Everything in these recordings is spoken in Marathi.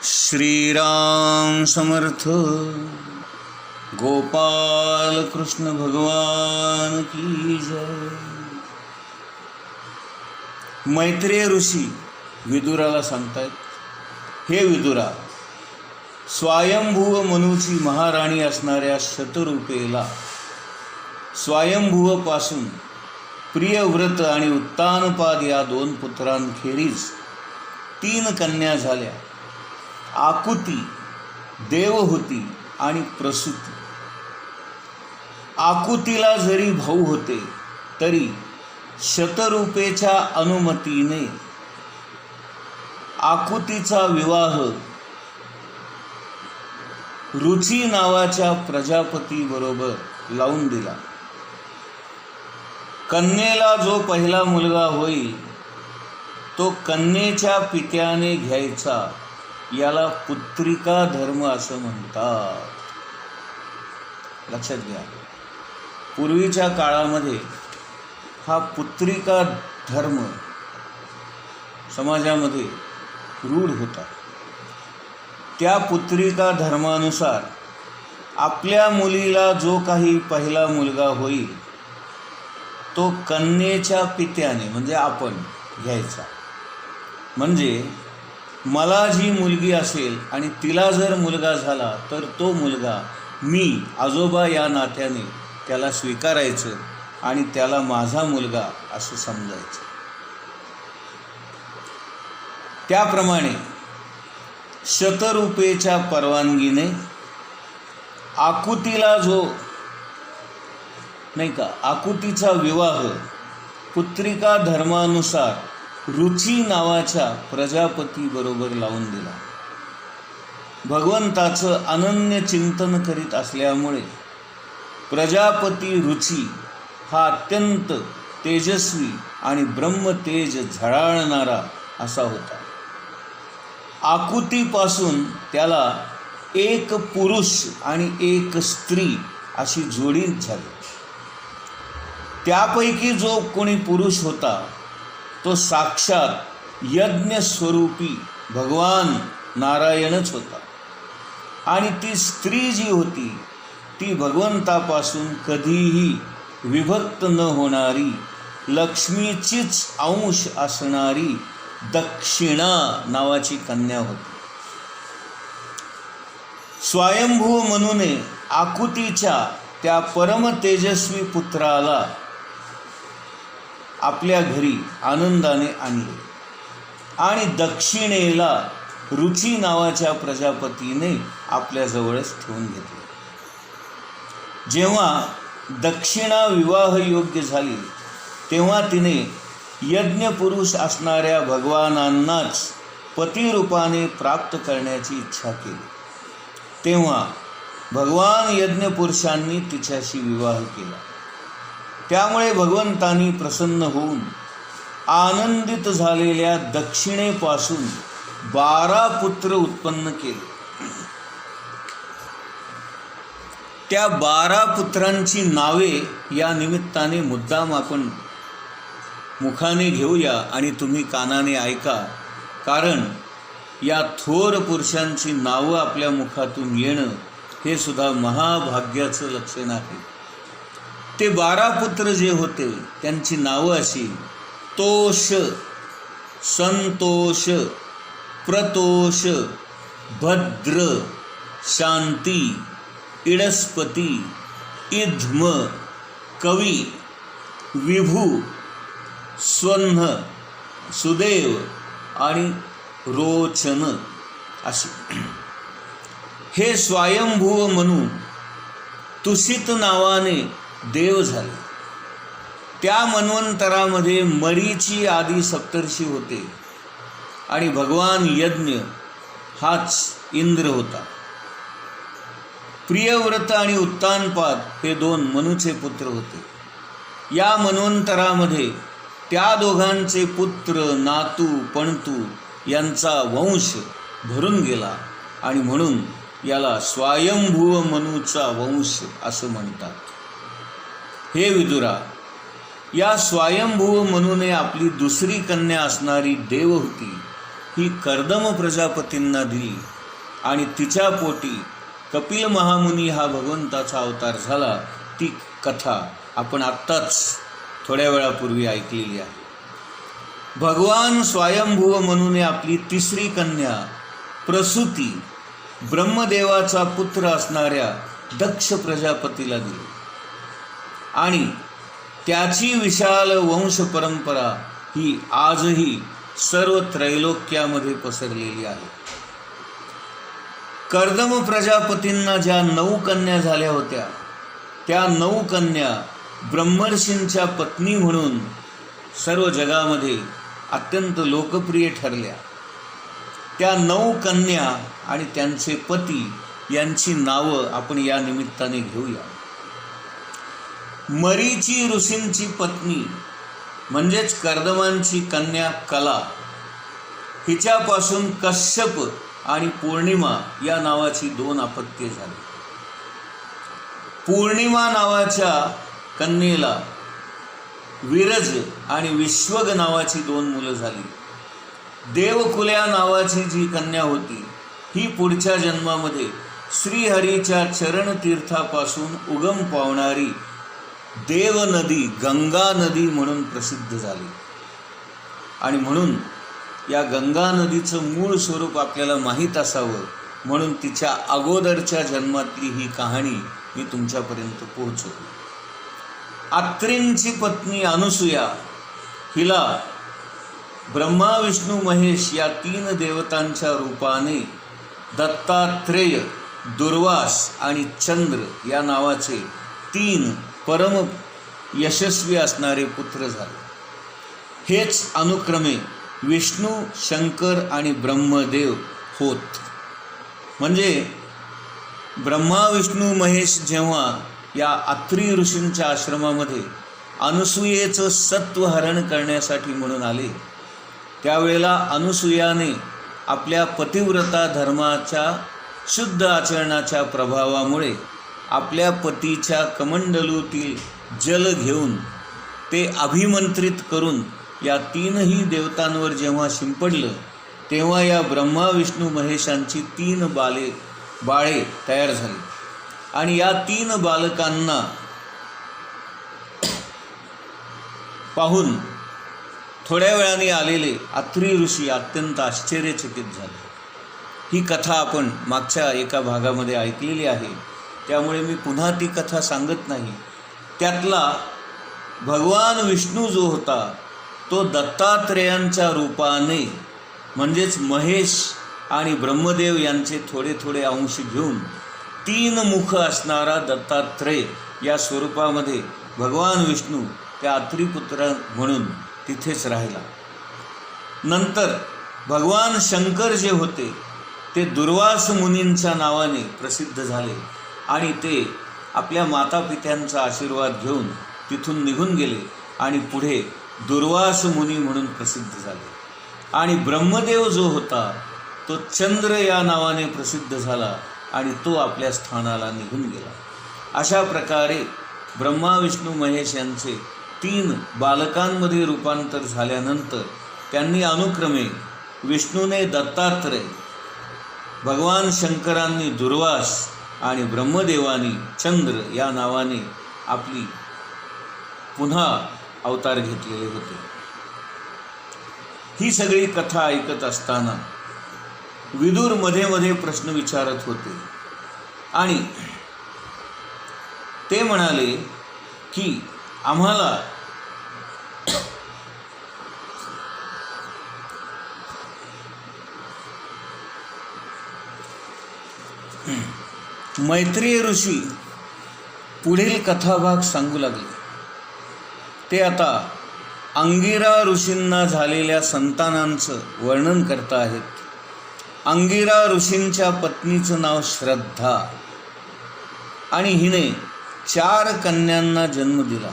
श्रीराम समर्थ। गोपाल कृष्ण भगवान की जय। मैत्रेय ऋषी विदुराला सांगतायत, हे विदुरा, स्वयंभुव मनूची महाराणी असणाऱ्या शतरूपेला स्वयंभुवपासून प्रियव्रत आणि उत्तानपाद या दोन पुत्रांखेरीज 3 कन्या झाल्या, आकुती, देवहूती आणि प्रसूती। आकुतीला जरी भाऊ होते तरी शतरूपेच्या अनुमतीने आकुतीचा विवाह रुची नावाच्या प्रजापती बरोबर लावून दिला। कन्येला जो पहिला मुलगा होईल तो कन्येच्या पित्याने घ्यायचा, याला पुत्रिका धर्म असं म्हणतात। लक्षात घ्या, पूर्वीच्या काळामध्ये हा पुत्रिका धर्म समाजामध्ये रूढ होता। त्या पुत्रिका धर्मानुसार आपल्या मुलीला जो काही पहिला मुलगा होईल तो कन्येच्या पित्याने म्हणजे आपण घ्यायचा। म्हणजे मला जी मुलगी असेल आणि तिला जर मुलगा झाला तर तो मुलगा मी आजोबा या नात्याने त्याला स्वीकारायचं आणि त्याला माझा मुलगा असं समजायचं। त्याप्रमाणे शतरूपेच्या परवानगीने आकुतीला जो नाही का आकुतीचा विवाह पुत्रिका धर्मानुसार रुची नावाच्या प्रजापती बरोबर लावून दिला। भगवंताचं अनन्य चिंतन करीत असल्यामुळे प्रजापती रुची हा अत्यंत तेजस्वी आणि ब्रह्मतेज झळाळणारा असा होता। आकुतीपासून त्याला एक पुरुष आणि एक स्त्री अशी जोडी झाली। त्यापैकी जो कोणी पुरुष होता तो साक्षात यज्ञ स्वरूपी भगवान नारायणच होता आणि ती स्त्री जी होती ती भगवंतापासून कधीही विभक्त न होणारी लक्ष्मीचीच अंश असणारी दक्षिणा नावाची कन्या होती। स्वयंभू मनूने आकुतीच्या त्या परम तेजस्वी पुत्राला आपल्या घरी आनंदाने आणले आणि दक्षिणेला रुची नावाच्या प्रजापतीने आपल्या जवळच ठेवून घेतले। जेव्हा दक्षिणा विवाह योग्य झाली तेव्हा तिने यज्ञपुरुष असणाऱ्या भगवानांनाच पतिरूपाने प्राप्त करण्याची इच्छा केली। तेव्हा भगवान यज्ञपुरुषांनी तिच्याशी विवाह केला। त्यामुळे भगवंतांनी प्रसन्न होऊन आनंदित झालेल्या दक्षिणेपासून 12 पुत्र उत्पन्न केले। त्या 12 पुत्रांची नावे या निमित्ताने मुद्दाम आपण मुखाने घेऊया आणि तुम्ही कानाने ऐका, कारण या थोर पुरुषांची नावं आपल्या मुखातून येणं हे सुद्धा महाभाग्याचं लक्षण आहे। ते 12 पुत्र जे होते त्यांची नावं अशी: तोष, संतोष, प्रतोष, भद्र, शांती, इडस्पती, इध्म, कवी, विभू, स्वन्ह, सुदेव आणि रोचन अशी। हे स्वयंभुव मनू तुषित नावाने देव झाले। त्या मन्वंतरामध्ये मरीची आदी सप्तर्षी होते आणि भगवान यज्ञ हाच इंद्र होता। प्रियव्रत आणि उत्तानपाद हे 2 मनुचे पुत्र होते। या मन्वंतरामध्ये त्या दोघांचे पुत्र, नातू, पणतू यांचा वंश भरून गेला आणि म्हणून याला स्वयंभुव मनूचा वंश असं म्हणतात। हे विदुरा, या स्वयंभुव मनूने आपली दुसरी कन्या असणारी देवहूती ही कर्दम प्रजापतींना दिली आणि तिच्या पोटी कपिल महामुनी हा भगवंताचा अवतार झाला, ती कथा आपण आत्ताच थोड्या वेळापूर्वी ऐकलेली आहे. भगवान स्वयंभुव म्हणून आपली तिसरी कन्या प्रसूती ब्रह्मदेवाचा पुत्र असणाऱ्या दक्ष प्रजापतीला दिली आणि त्याची विशाल वंश परंपरा ही आजही सर्व त्रैलोक्यामध्ये पसरलेली आहे. कर्दम प्रजापतींना ज्या 9 कन्या झाल्या होत्या, त्या 9 कन्या ब्रह्मर्षींच्या पत्नी म्हणून सर्व जगामध्ये अत्यंत लोकप्रिय ठरल्या. त्या 9 कन्या आणि त्यांचे पती यांची नावं आपण या निमित्ताने घेऊया. मरीची ऋषींची पत्नी म्हणजेच कर्दमांची कन्या कला, हिच्यापासून कश्यप आणि पौर्णिमा या नावाची 2 अपत्ये झाली. पौर्णिमा नावाच्या कन्येला विरज आणि विश्वग नावाची 2 मुलं झाली. देवकुल्या नावाची जी कन्या होती, ही पुढच्या जन्मामध्ये श्रीहरीच्या चरणतीर्थापासून उगम पावणारी देवनदी गंगा नदी म्हणून प्रसिद्ध झाली. आणि म्हणून या गंगा नदीचं मूळ स्वरूप आपल्याला माहीत असावं म्हणून तिच्या अगोदरच्या जन्मातली ही कहाणी मी तुमच्यापर्यंत पोहोचवली. अत्रींची पत्नी अनुसूया, हिला ब्रह्मा विष्णू महेश या 3 देवतांच्या रूपाने दत्तात्रेय, दुर्वास आणि चंद्र या नावाचे 3 परम यशस्वी असणारे पुत्र झाले. हेच अनुक्रमे विष्णू, शंकर आणि ब्रह्मदेव होत. म्हणजे ब्रह्मा विष्णू महेश जेव्हा या अत्री ऋषींच्या आश्रमामध्ये अनुसूयेचं सत्वहरण करण्यासाठी म्हणून आले, त्यावेळेला अनुसूयाने आपल्या पतिव्रता धर्माच्या शुद्ध आचरणाच्या प्रभावामुळे आपल्या पतीच्या कमंडलूतील जल घेऊन ते अभिमंत्रित करून या 3ही देवतांवर जेव्हा शिंपडलं, तेव्हा या ब्रह्मा विष्णू महेशांची 3 बाळे तयार झाली. आणि या 3 बालकांना पाहून थोड्या वेळाने आलेले अत्री ऋषी अत्यंत आश्चर्यचकित झाले. ही कथा आपण मागच्या एका भागामध्ये ऐकलेली आहे, त्यामुळे मी पुन्हा ती कथा सांगत नाही. त्यातला भगवान विष्णू जो होता, तो दत्तात्रेयांच्या रूपाने म्हणजेच महेश आणि ब्रह्मदेव यांचे थोडे थोडे अंश घेऊन 3 मुख असणारा दत्तात्रेय या स्वरूपामध्ये भगवान विष्णू त्या अत्रिपुत्र म्हणून तिथेच राहिला. नंतर भगवान शंकर जे होते, ते दुर्वास मुनींच्या नावाने प्रसिद्ध झाले आणि ते आपल्या मातापित्यांचा आशीर्वाद घेऊन तिथून निघून गेले आणि पुढे दुर्वास मुनी म्हणून प्रसिद्ध झाले. आणि ब्रह्मदेव जो होता, तो चंद्र या नावाने प्रसिद्ध झाला आणि तो आपल्या स्थानाला निघून गेला. अशा प्रकारे ब्रह्मा विष्णू महेश यांचे 3 बालकांमध्ये रूपांतर झाल्यानंतर त्यांनी अनुक्रमे विष्णूने दत्तात्रेय, भगवान शंकरांनी दुर्वास आणि ब्रह्मदेवानी चंद्र या नावाने आपली पुन्हा अवतार घेतलेले होते. ही सगळी कथा ऐकत असताना विदुर मध्ये मध्ये प्रश्न विचारत होते आणि ते म्हणाले की आम्हाला मैत्रेय ऋषी पुढील कथाभाग सांगू लागले. ते आता अंगिरा ऋषींना झालेल्या संतानांचं वर्णन करत आहेत. अंगिरा ऋषींच्या पत्नीचं नाव श्रद्धा आणि हिने 4 कन्यांना जन्म दिला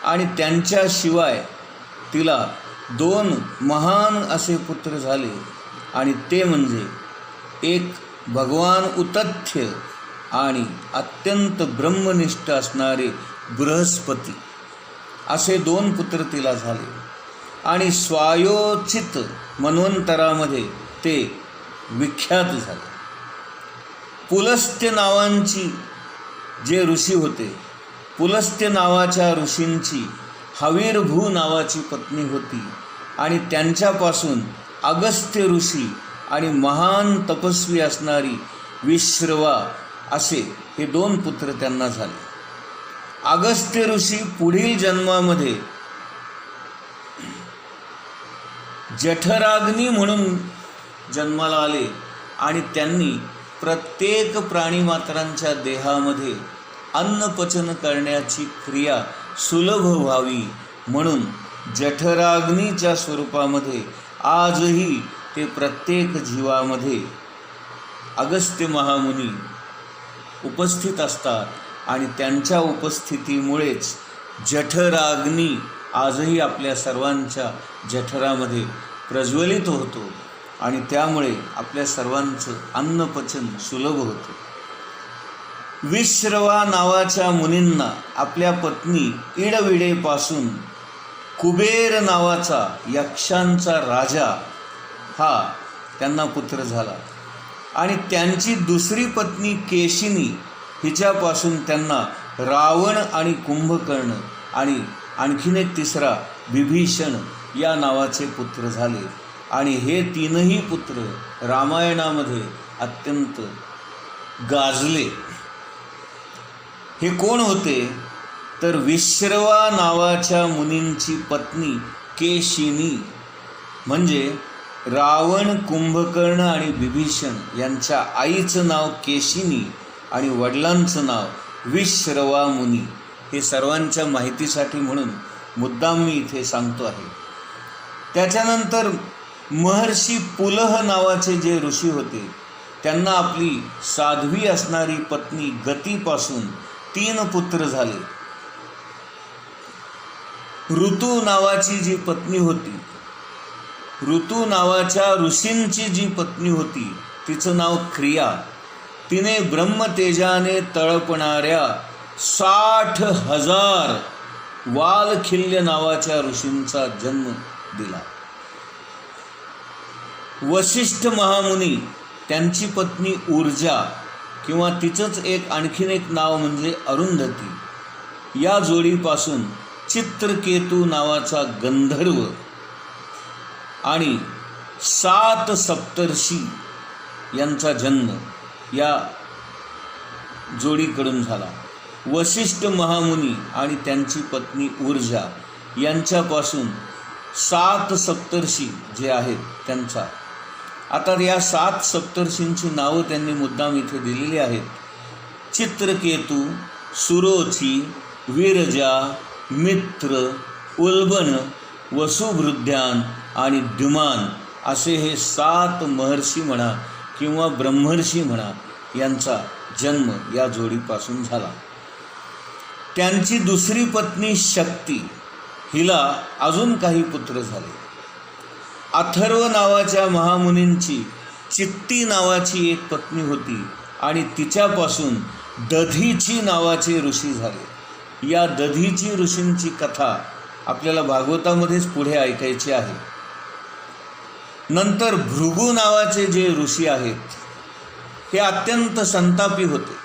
आणि त्यांच्याशिवाय तिला 2 महान असे पुत्र झाले आणि ते म्हणजे एक भगवान उतथ्य आणि अत्यंत ब्रह्मनिष्ठ असणारे बृहस्पती असे 2 पुत्र तिला झाले. आणि स्वायोचित मन्वंतरामध्ये ते विख्यात झाले. पुलस्त्य नावांची जे ऋषी होते, पुलस्त्य नावाच्या ऋषींची हवीरभू नावाची पत्नी होती आणि त्यांच्यापासून अगस्त्य ऋषी आणि महान तपस्वी असणारी विश्रवा असे हे 2 पुत्र त्यांना झाले. अगस्त्य ऋषी पुढील जन्मामध्ये जठराग्नी म्हणून जन्माला आले आणि त्यांनी प्रत्येक प्राणीमात्रांच्या देहामध्ये अन्नपचन करण्याची क्रिया सुलभ व्हावी म्हणून जठराग्नीच्या स्वरूपामध्ये आजही ते प्रत्येक जीवामध्ये अगस्त्य महामुनी उपस्थित असतात आणि त्यांच्या उपस्थितीमुळेच जठराग्नी आजही आपल्या सर्वांच्या जठरामध्ये प्रज्वलित होतो आणि त्यामुळे आपल्या सर्वांचं अन्नपचन सुलभ होतं. विश्रवा नावाच्या मुनींना आपल्या पत्नी इडविडेपासून कुबेर नावाचा यक्षांचा राजा हा त्यांना पुत्र झाला आणि त्यांची दुसरी पत्नी केशिनी हिच्यापासून त्यांना रावण आणि कुंभकर्ण आणि आणखीन एक तिसरा विभीषण या नावाचे पुत्र झाले. आणि हे 3ही पुत्र रामायणामध्ये अत्यंत गाजले. हे कोण होते तर विश्रवा नावाच्या मुनींची पत्नी केशिनी, म्हणजे रावण, कुंभकर्ण आणि विभीषण यांच्या आईचं नाव केशिनी आणि वडिलांचं नाव विश्रवा मुनी. हे सर्वांच्या माहितीसाठी म्हणून मुद्दाम मी इथे सांगतो आहे. त्याच्यानंतर महर्षी पुलह नावाचे जे ऋषी होते त्यांना आपली साध्वी असणारी पत्नी गतीपासून 3 पुत्र झाले. ऋतू नावाची जी पत्नी होती, ऋतू नावाच्या ऋषींची जी पत्नी होती तिचं नाव क्रिया. तिने ब्रह्मतेजाने तळपणाऱ्या 60,000 वालखिल्य नावाच्या ऋषींचा जन्म दिला. वशिष्ठ महामुनी त्यांची पत्नी ऊर्जा किंवा तिचंच आणखीन एक नाव म्हणजे अरुंधती या जोडीपासून चित्रकेतू नावाचा गंधर्व आणि 7 सप्तर्षी यांचा जन्म या जोडीकडून झाला. वशिष्ठ महामुनी आणि त्यांची पत्नी ऊर्जा यांच्यापासून 7 सप्तर्षी जे आहेत त्यांचा. आता या 7 सप्तर्षींची नावं त्यांनी मुद्दाम इथे दिलेली आहेत. चित्रकेतू, सुरोची, विरजा, मित्र, उल्बन, वसुभृद्यान आणि द्युमान असे हे 7 महर्षी म्हणा किंवा ब्रह्मर्षी म्हणा यांचा जन्म या जोडीपासून झाला. त्यांची दुसरी पत्नी शक्ती, हिला अजून काही पुत्र झाले. अथर्व नावाच्या महामुनींची चित्ती नावाची एक पत्नी होती आणि तिच्यापासून दधीची नावाचे ऋषी झाले. या दधीची ऋषींची कथा आपल्याला भागवतामध्येच पुढे ऐकायची आहे. नंतर भृगू नावाचे जे ऋषी आहेत हे अत्यंत संतापी होते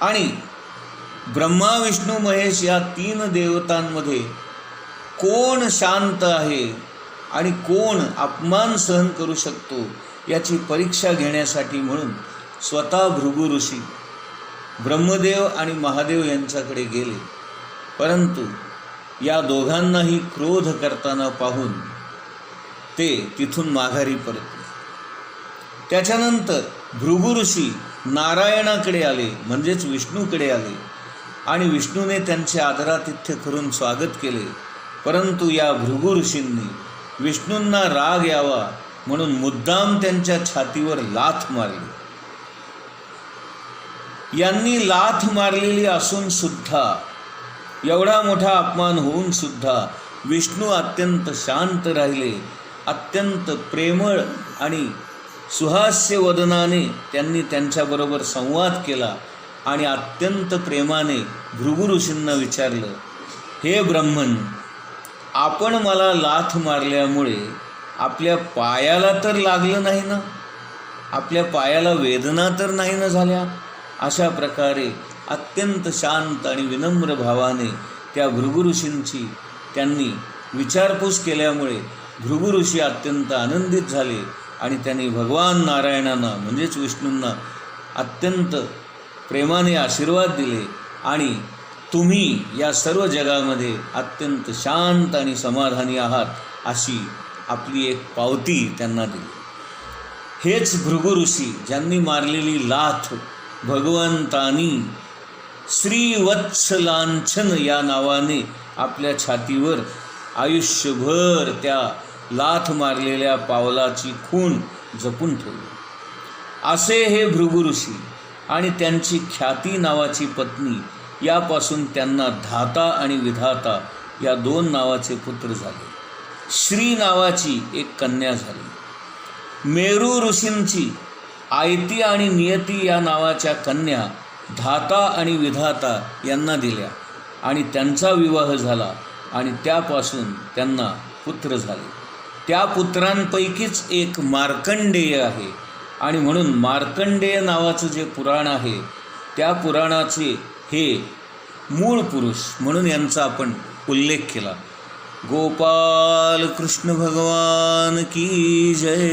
आणि ब्रह्मा, विष्णू, महेश या 3 देवतांमध्ये कोण शांत आहे आणि कोण अपमान सहन करू शकतो याची परीक्षा घेण्यासाठी म्हणून स्वतः भृगू ऋषी ब्रह्मदेव आणि महादेव यांच्याकडे गेले. परंतु या दोघांनाही क्रोध करताना पाहून ते तिथून माघारी परतले. त्याच्यानंतर भृगू ऋषी नारायणाकडे आले, म्हणजेच विष्णूकडे आले आणि विष्णूने त्यांचे आदरातिथ्य करून स्वागत केले. परंतु या भृगू ऋषींनी विष्णूंना राग यावा म्हणून मुद्दाम त्यांच्या छातीवर लाथ मारली. यांनी लाथ मारलेली असून सुद्धा, एवढा मोठा अपमान होऊन सुद्धा विष्णू अत्यंत शांत राहिले. अत्यंत प्रेमळ आणि सुहास्य वदनाने त्यांनी त्यांच्याबरोबर संवाद केला आणि अत्यंत प्रेमाने भृगु ऋषींना विचारलं, हे ब्रह्मन, आपण मला लाथ मारल्यामुळे आपल्या पायाला तर लागलं नाही ना, आपल्या पायाला वेदना तर नाही ना झाल्या. अशा प्रकारे अत्यंत शांत आणि विनम्र भावाने त्या भृगु ऋषींची त्यांनी विचारपूस केल्यामुळे भृगु ऋषी अत्यंत आनंदित झाले आणि त्यांनी भगवान नारायणांना म्हणजेच विष्णूंना अत्यंत प्रेमाने आशीर्वाद दिले आणि तुम्ही या सर्व जगामध्ये अत्यंत शांत आणि समाधानी आहात अशी आपली एक पावती त्यांना दिली. हेच भृगु ऋषी ज्यांनी मारलेली लाथ भगवंतांनी श्रीवत्सलांछन या नावाने आपल्या छातीवर आयुष्यभर त्या लाथ मारलेल्या पावलाची खूण जपून ठेवली. असे हे भृगु ऋषी आणि त्यांची ख्याती नावाची पत्नी, यापासून त्यांना धाता आणि विधाता या 2 नावाचे पुत्र झाले. श्री नावाची एक कन्या झाली. मेरू ऋषींची आयती आणि नियती या नावाच्या कन्या धाता आणि विधाता यांना दिल्या आणि त्यांचा विवाह झाला आणि त्यापासून त्यांना पुत्र झाले. त्या पुत्रांपैकीच एक मार्कंडेय आहे आणि म्हणून मार्कंडेय नावाचं जे पुराण आहे त्या पुराणाचे हे मूळ पुरुष म्हणून यांचा आपण उल्लेख केला. गोपाल कृष्ण भगवान की जय.